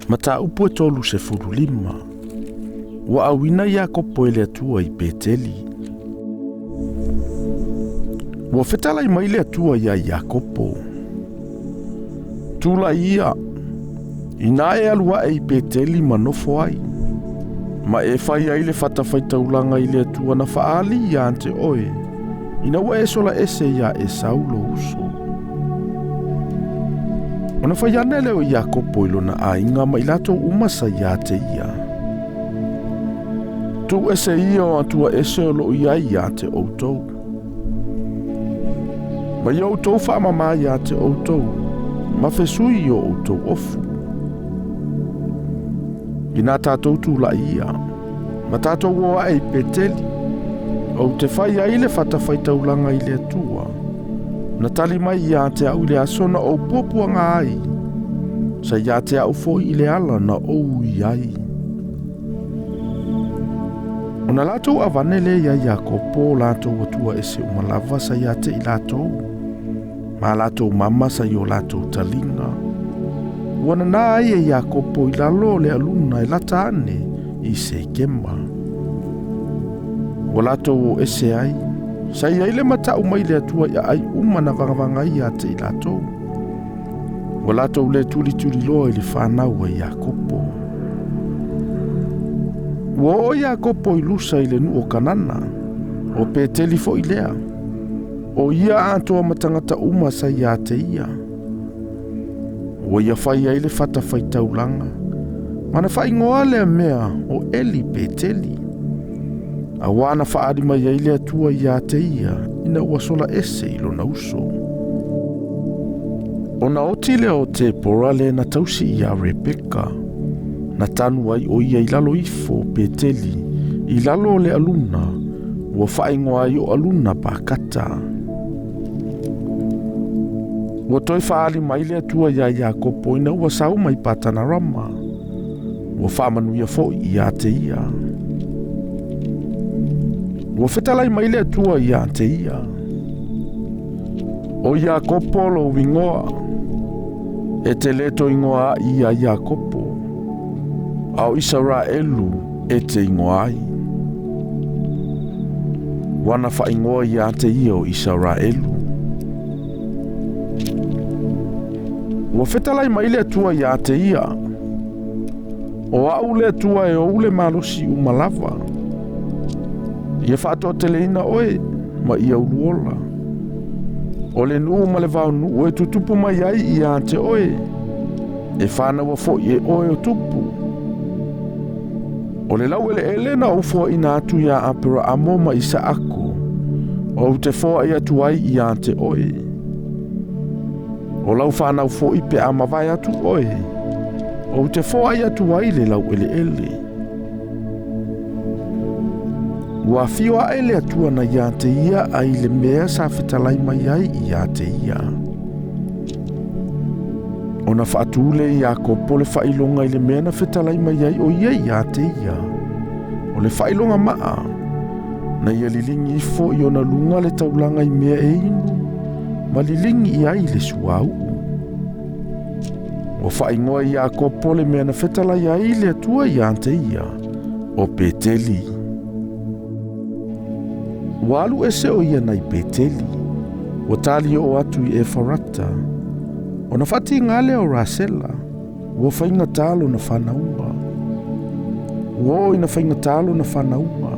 Mata upo e tolu se fulu lima. Wa awina Iakopo ele atua I Peteli. Wa fetala I maile atua ia Iakopo. Tula ia. Ina e alua e I Peteli manofo ai. Ma e fai ai le Faitaulanga ile atua na faali ia ante oe. Ina wa e sola ese ia e saulo uso. Ona faiana leo Iakopo ilona ainga ma ilato umasa ia te ia. Tu ese ia o atua ese o lo ia te outou. Ma ia outou wha mama ia te outou. Ma fesui o outou ofu. Ina tātou tu la ia. Ma tātou oa e Peteli. O te whai aile Faitaulanga ile atua. Na tali mai ia te au le asona o popua ai. Sa ia te au foi ile ala na ou ai. Ona latou avanele ia Iakopo latou atua ese umalava sa ia te I latou. Ma latou mama sa io latou talinga. Wana na ai e Iakopo I lalo le aluna I lata ane I se kema. Wa latou ese ai. Sa ia ile matau mai le atua ia ai umana vangavanga ia te I latou. Wa latou le tuli loa I le whanau a Iakopo. Wa o Iakopo I lusa I le nu o kanana. O Peteli fo I lea. O ia antoa matangata uma sa ia te ia. Wa ia whai ai le Faitaulanga. Mana whai ngoa le mea o Eli Peteli. A wana whaari mai ai le atua ia te ia, ina ua sola ese I lona uso. O na oti le o te porale na tausi ia Rebeka, na tanu ai o ia I lalo ifo Peteli, I lalo le aluna, ua whaingoa ai o aluna pakata. Ua toi whaari mai le atua ia Iakopo ina ua sau mai patana rama, ua whaamanuia fo ia te ia. Ua fetalai mai le atua ia ante ia. O Iakopo lo wingoa. E te leto ingoa ia Iakopo. Au Israelu e te ingoa ai. Wana wha ingoa ia ante ia o Israelu. Ua fetalai mai le atua ia ante ia. O au le atua e o ule malosi umalava. Ia whātua teleina oe, ma ia uruola. O le nuu ma le vau nuu e tutupu mai ai ia ante oe. E whānaua fo I e oe o tupu. O le lau ele na ufo ina atu ia apera amo ma isa ako. O te foa ia tuai ia ante oe. O lau whānau fo I pe ama vai atu oe. O te foa ia tuai le lau ele. Ua fiwa ele atua na ia te ia ai le mea sa fetalai mai ai ia te ia. Ona whaatule Iakopo le whailonga I le mea na fetalai mai ai o ia te ia. O le whailonga maa. Na ia lilingi ifo I ona lunga le taulanga I mea e inu. Ma lilingi I ai le suau. O whaingoa Iakopo le mea na fetalai ai le atua ia te ia. O Peteli. Walu ese o ia nai Peteli. O tali o atu I Efarata. O na whati ngale o Rasela. O whainga talo na whanaunga. O ina whainga talo na whanaunga.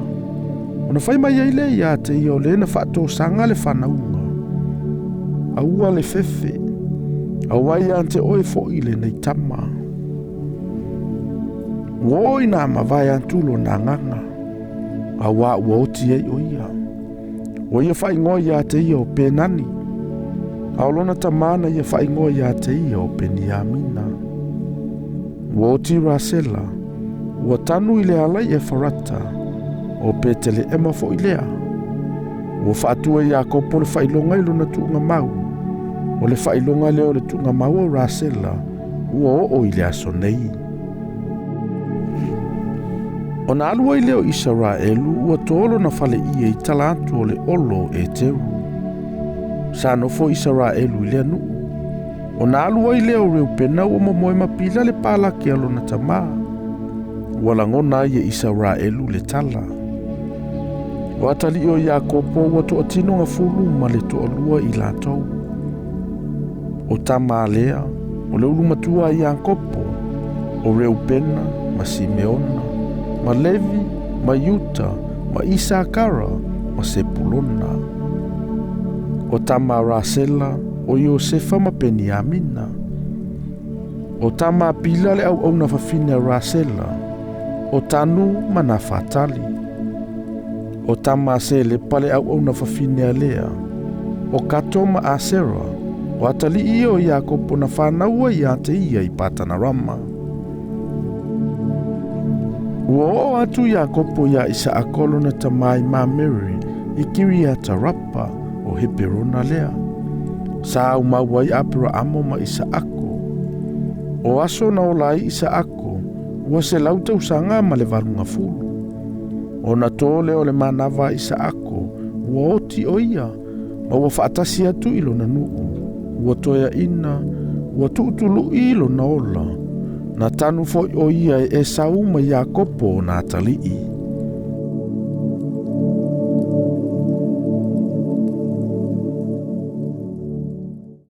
O na whaima iaile ia te ia o le na whato sanga le whanaunga. A ua le fefe. A wai ante oe fo ile nei tama. O ina mawai antulo na nganga. A wa ua oti ei o ia. O ia whaingoa ia te ia o penani. Aolona tamana ia whaingoa ia te ia o peniamina. Ua oti Rasela. Ua tanu I le ala I Efarata. O Petele ema fo ilea. Ua whaatua Iakopo le whailonga I lona tuunga mau. O le whailonga leo le tuunga mau o Rasela. Ua o I le aso nei. O na alua I leo Israelu ua tolo na fale ia I talatu o le olo e teru. Sa nofo Israelu I lea nuu. O na alu ai leo reu pena ua mamoe mapila le palaki alona tamā. Ua langona ia Israelu le tala. O atali o Iakopo ua toʻatino gafulu ma le toʻalua i latou. O tama lea, o le ulu matua a Iakopo, o Reupena, ma Simeona, ma Levi, ma Yuta, ma Isakara, ma Sepulona. O tama Rasela, o Iosefa ma Peniamina. O tama pila le au na fafine Rasela, o tanu ma Nafatali. O tama sele pale au na fafine Alea, o kato ma Asera, o atali i o Iakopo na whanaua i ate ia i Patanarama. Ua o atu Iakopo ia Isaakolo na tamai Mameri i Kiriata Rapa o Heberona lea. Sa au mauai Abrahamo ma Isaako. O aso na olai Isaako, ua se lauta usanga ma le valunga fulu. O na tole o le manava Isaako, ua oti o ia, ma ua whaatasi atu ilo na nuu. Ua toia ina, ua tuutulu ilo na ola. Na tanu foi o ia e sau ma Iakopo na atalii.